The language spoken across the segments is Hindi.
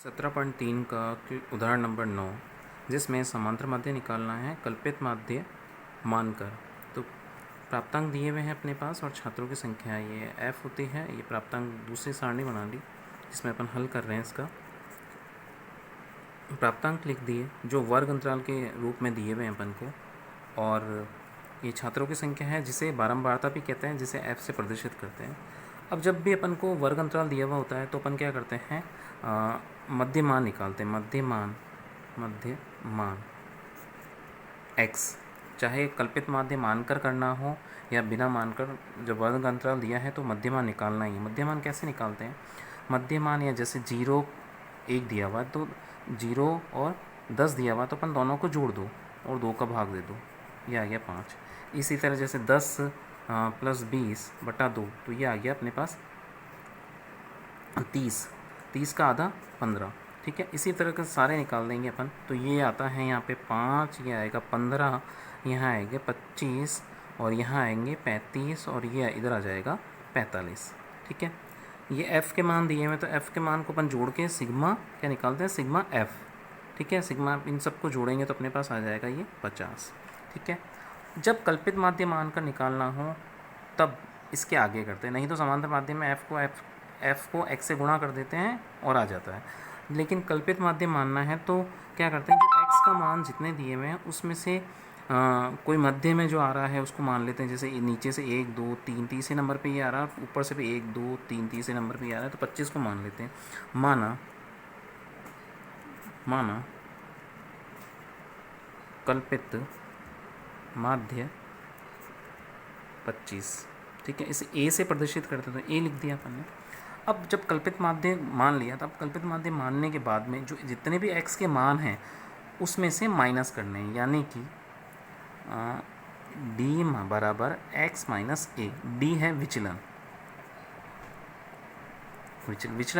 17.3 का उदाहरण नंबर 9, जिसमें समांतर माध्य निकालना है कल्पित माध्य मानकर। तो प्राप्तांक दिए हुए हैं अपने पास और छात्रों की संख्या ये f होती है। ये प्राप्तांक दूसरी सारणी बना ली जिसमें अपन हल कर रहे हैं। इसका प्राप्तांक लिख दिए जो वर्ग अंतराल के रूप में दिए हुए हैं अपन को, और ये छात्रों की संख्या है जिसे बारंबारता भी कहते हैं, जिसे f से प्रदर्शित करते हैं। अब जब भी अपन को वर्ग अंतराल दिया हुआ होता है तो अपन क्या करते हैं, मध्यमान निकालते हैं। मध्यमान x, चाहे कल्पित माध्य मानकर करना हो या बिना मानकर, जब वर्ग अंतराल दिया है तो मध्यमान निकालना ही है। मध्यमान कैसे निकालते हैं? मध्यमान या जैसे 0 1 दिया हुआ तो 0 और 10 दिया हुआ तो अपन दोनों को जोड़ दो और 2 का भाग दे दो, ये आ गया 5। इसी तरह जैसे 10 + 20 बटा 2 तो ये आ गया अपने पास 30 का आधा 15। ठीक है, इसी तरह के सारे निकाल देंगे अपन। तो ये आता है यहाँ पे 5, ये आएगा 15, यहाँ आएंगे 25 और यहाँ आएंगे 35 और ये इधर आ जाएगा 45। ठीक है, ये f के मान दिए हुए तो f के मान को अपन जोड़ के सिग्मा क्या निकालते हैं, सिग्मा f। ठीक है, सिग्मा इन सबको जोड़ेंगे तो अपने पास आ जाएगा ये 50। ठीक है, जब कल्पित माध्य मान कर निकालना हो तब इसके आगे करते हैं, नहीं तो समांतर माध्य में f को x से गुणा कर देते हैं और आ जाता है। लेकिन कल्पित माध्य मानना है तो क्या करते हैं, जो x का मान जितने दिए हुए हैं उसमें से कोई मध्य में जो आ रहा है उसको मान लेते हैं। जैसे नीचे से 1 2 3 तीसरे नंबर पे ये आ रहा है, ऊपर से भी 1 2 3 तीसरे नंबर पे ये आ रहा है, तो 25 को मान लेते हैं। माना कल्पित माध्य 25। ठीक है, इसे a से प्रदर्शित करते तो a लिख दिया अपन ने। अब जब कल्पित माध्य मान लिया तब कल्पित माध्य मानने के बाद में जो जितने भी x के मान हैं उसमें से माइनस करने हैं, यानी कि d बराबर x माइनस a। d है विचलन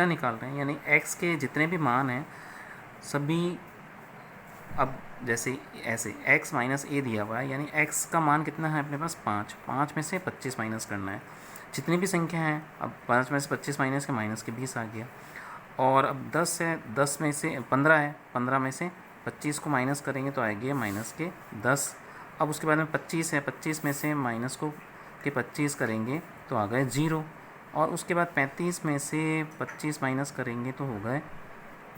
निकाल रहे हैं, यानी x के जितने भी मान हैं सभी, अब जैसे ऐसे x माइनस a दिया हुआ है, यानी x का मान कितना है अपने पास 5 में से 25 माइनस करना है। जितनी भी संख्या है, अब 5 में से 25 माइनस के 20 आ गया। और अब 10 है, 10 में से 15 है, 15 में से 25 को माइनस करेंगे तो आएंगे -10। अब उसके बाद में 25 है, 25 में से माइनस को 25 करेंगे तो आ गए 0। और उसके बाद 35 में से 25 माइनस करेंगे तो हो गए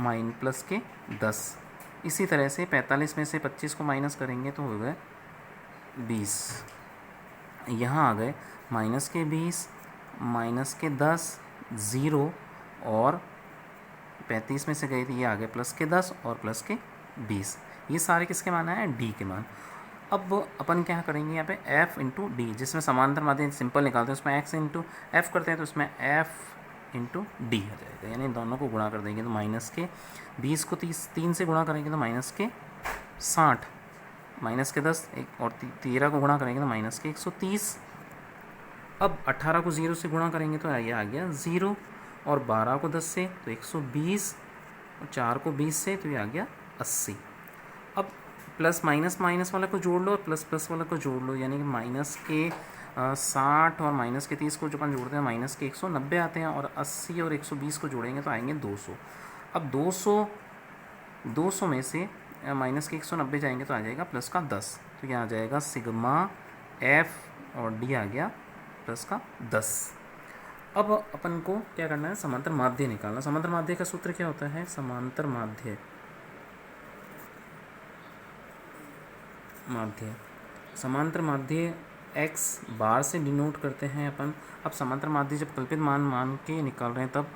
-10। इसी तरह से 45 में से 25 को माइनस करेंगे तो हो गए 20। यहाँ आ गए -20, -10, 0 और 35 में से गए थे, ये आ गए +10 और +20। ये सारे किसके मान है? d के मान। अब अपन क्या करेंगे यहाँ पे f इंटू डी, जिसमें समांतर माध्य सिंपल निकालते हैं उसमें x इंटू एफ करते हैं तो उसमें f इंटू डी आ जाएगा, यानी दोनों को गुणा कर देंगे तो -20 को 3 से गुणा करेंगे तो -60, -10 एक और 13 को गुणा करेंगे तो -130। अब 18 को 0 से गुणा करेंगे तो ये आ गया 0, और 12 को 10 से तो 120, और 4 को 20 से तो ये आ गया 80। अब प्लस माइनस वाला को जोड़ लो और प्लस वाला को जोड़ लो, यानी कि -60 और -30 को जो अपन जोड़ते हैं -190 आते हैं, और 80 और 120 को जोड़ेंगे तो आएंगे 200। अब 200 में से -190 जाएंगे तो आ जाएगा +10, तो यहाँ आ जाएगा सिग्मा f और d आ गया +10। अब अपन को क्या करना है, समांतर माध्य निकालना। समांतर माध्य का सूत्र क्या होता है? समांतर माध्य x बार से डिनोट करते हैं अपन। अब समांतर माध्य जब कल्पित मान के निकाल रहे हैं तब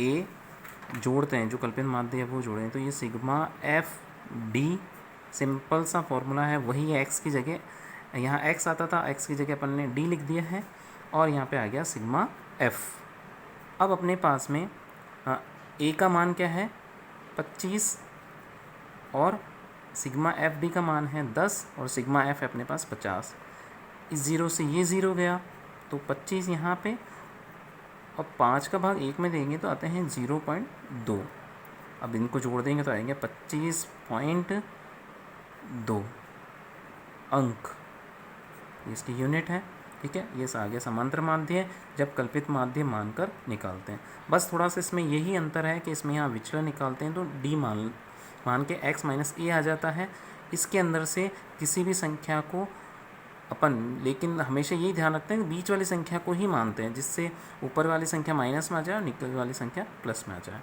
a जोड़ते हैं, जो कल्पित माध्य है वो जोड़ें, तो ये सिग्मा f d सिंपल सा फॉर्मूला है, वही है x की जगह, यहाँ x आता था, x की जगह अपन ने d लिख दिया है और यहाँ पे आ गया सिग्मा f। अब अपने पास में a का मान क्या है 25 और सिग्मा एफ डी का मान है 10 और सिग्मा एफ है अपने पास 50। इस 0 से ये 0 गया तो 25 यहाँ पे, और 5 का भाग 1 में देंगे तो आते हैं 0.2। अब इनको जोड़ देंगे तो आएंगे 25.2 अंक, इसकी यूनिट है। ठीक है, ये आ गया समांतर माध्य जब कल्पित माध्य मानकर निकालते हैं। बस थोड़ा सा इसमें यही अंतर है कि इसमें यहाँ विचलन निकालते हैं तो डी मान के x माइनस ए आ जाता है। इसके अंदर से किसी भी संख्या को अपन, लेकिन हमेशा यही ध्यान रखते हैं कि बीच वाली संख्या को ही मानते हैं, जिससे ऊपर वाली संख्या माइनस में आ जाए और नीचे वाली संख्या प्लस में आ जाए।